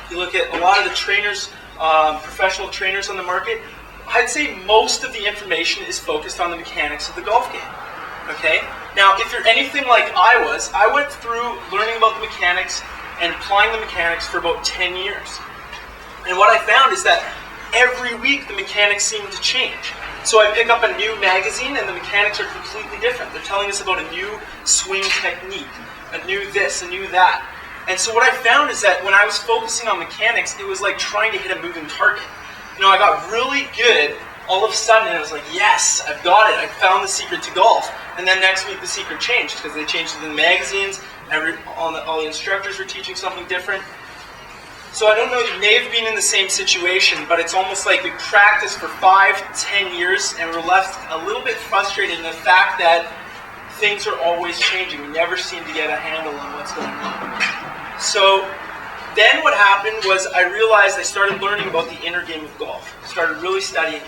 You look at a lot of the trainers, professional trainers on the market, I'd say most of the information is focused on the mechanics of the golf game. Okay? Now, if you're anything like I was, I went through learning about the mechanics and applying the mechanics for about 10 years. And what I found is that every week the mechanics seem to change. So I pick up a new magazine and the mechanics are completely different. They're telling us about a new swing technique, a new this, a new that. And so what I found is that when I was focusing on mechanics, it was like trying to hit a moving target. You know, I got really good all of a sudden, and I was like, yes, I've got it. I found the secret to golf. And then next week the secret changed because they changed it in the magazines. All the instructors were teaching something different. So I don't know, you may have been in the same situation, but it's almost like we practiced for 5-10 years and we're left a little bit frustrated in the fact that things are always changing. We never seem to get a handle on what's going on. So then what happened was I realized I started learning about the inner game of golf. I started really studying it.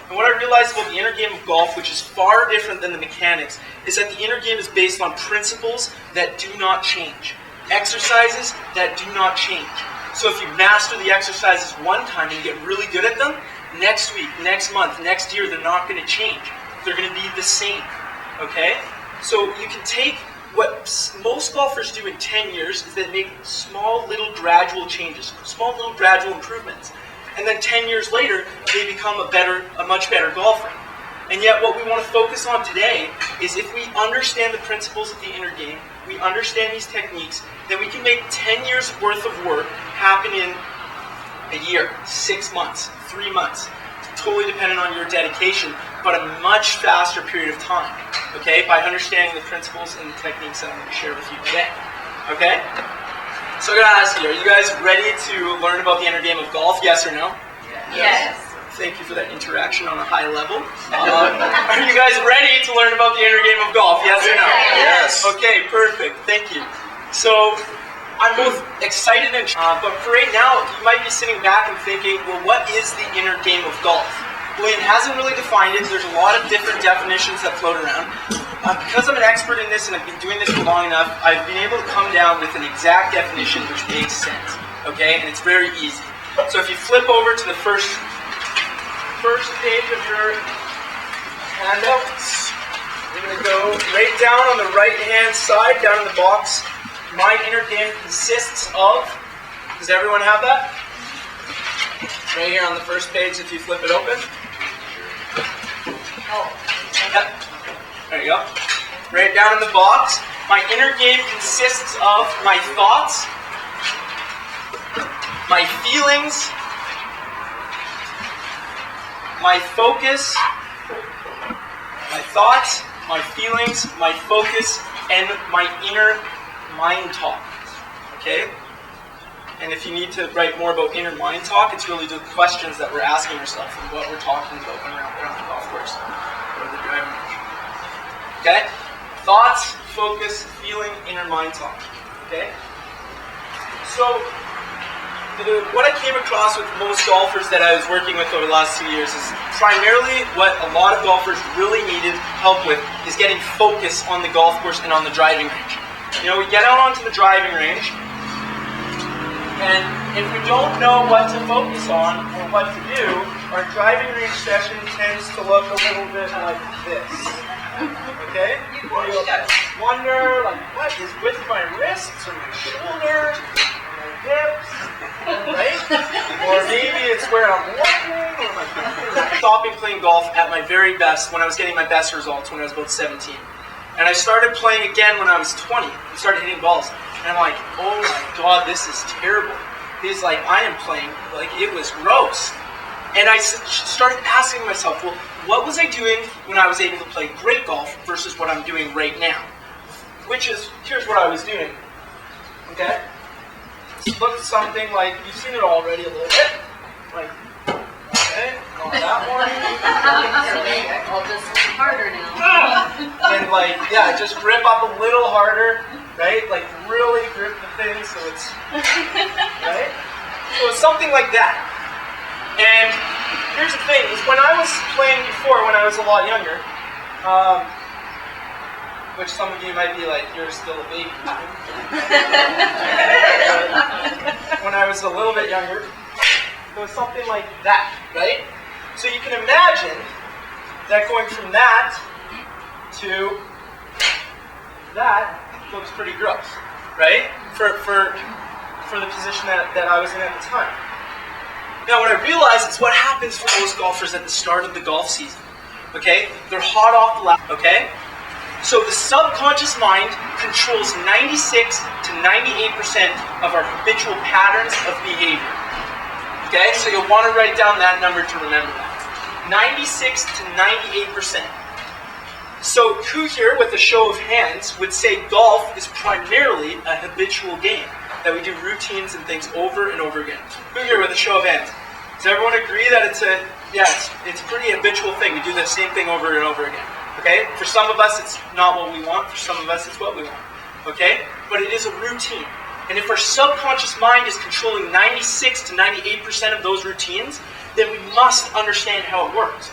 And what I realized about the inner game of golf, which is far different than the mechanics, is that the inner game is based on principles that do not change. Exercises that do not change. So if you master the exercises one time and you get really good at them, next week, next month, next year, they're not going to change. They're going to be the same. Okay? So you can take what most golfers do in 10 years is they make small little gradual changes, small little gradual improvements. And then 10 years later, they become a much better golfer. And yet what we want to focus on today is if we understand the principles of the inner game, we understand these techniques, then we can make 10 years worth of work happen in a year, 6 months, 3 months. Totally dependent on your dedication, but a much faster period of time, okay, by understanding the principles and the techniques that I'm going to share with you today, okay? So I'm going to ask you, are you guys ready to learn about the inner game of golf, yes or no? Yes. Thank you for that interaction on a high level. Are you guys ready to learn about the inner game of golf, yes or no? Yes. Okay, perfect, thank you. So, I'm both excited and but for right now, you might be sitting back and thinking, well, what is the inner game of golf? Well, it hasn't really defined it. There's a lot of different definitions that float around. Because I'm an expert in this and I've been doing this for long enough, I've been able to come down with an exact definition which makes sense. Okay, and it's very easy. So if you flip over to the first page of your handouts, we're going to go right down on the right-hand side, down in the box. My inner game consists of, does everyone have that? Right here on the first page if you flip it open. Oh. Yep. There you go. Right down in the box. My inner game consists of my thoughts, my feelings, my focus, my thoughts, my feelings, my focus, and my inner mind talk. Okay? And if you need to write more about inner mind talk, it's really the questions that we're asking ourselves and what we're talking about when we're out there on the golf course or the driving range. Okay? Thoughts, focus, feeling, inner mind talk. Okay? So, what I came across with most golfers that I was working with over the last 2 years is primarily what a lot of golfers really needed help with is getting focus on the golf course and on the driving range. You know, we get out onto the driving range, and if we don't know what to focus on or what to do, our driving range session tends to look a little bit like this. Okay? You wonder, like, what is with my wrists or my shoulders? Hips, right? Or maybe it's where I'm walking, or my fingers. Stopping playing golf at my very best when I was getting my best results when I was about 17. And I started playing again when I was 20 and started hitting balls. And I'm like, oh my God, this is terrible. He's like, I am playing, like it was gross. And I started asking myself, well, what was I doing when I was able to play great golf versus what I'm doing right now? Which is, here's what I was doing. Okay? Look something like, you've seen it already a little bit. Like, okay, not that one. I'll just lean harder now. And like, yeah, just grip up a little harder, right? Like really grip the thing so it's, right? So it's something like that. And here's the thing, is when I was playing before, when I was a lot younger, which some of you might be like, you're still a baby. When I was a little bit younger, it was something like that, right? So you can imagine that going from that to that looks pretty gross, right? For the position that I was in at the time. Now what I realized is what happens for most golfers at the start of the golf season. Okay? They're hot off the lap, okay? So the subconscious mind controls 96 to 98% of our habitual patterns of behavior. Okay? So you'll want to write down that number to remember that. 96 to 98%. So who here, with a show of hands, would say golf is primarily a habitual game? That we do routines and things over and over again. Who here, with a show of hands? Does everyone agree that it's a pretty habitual thing? We do the same thing over and over again. Okay? For some of us, it's not what we want. For some of us, it's what we want. Okay? But it is a routine. And if our subconscious mind is controlling 96 to 98% of those routines, then we must understand how it works.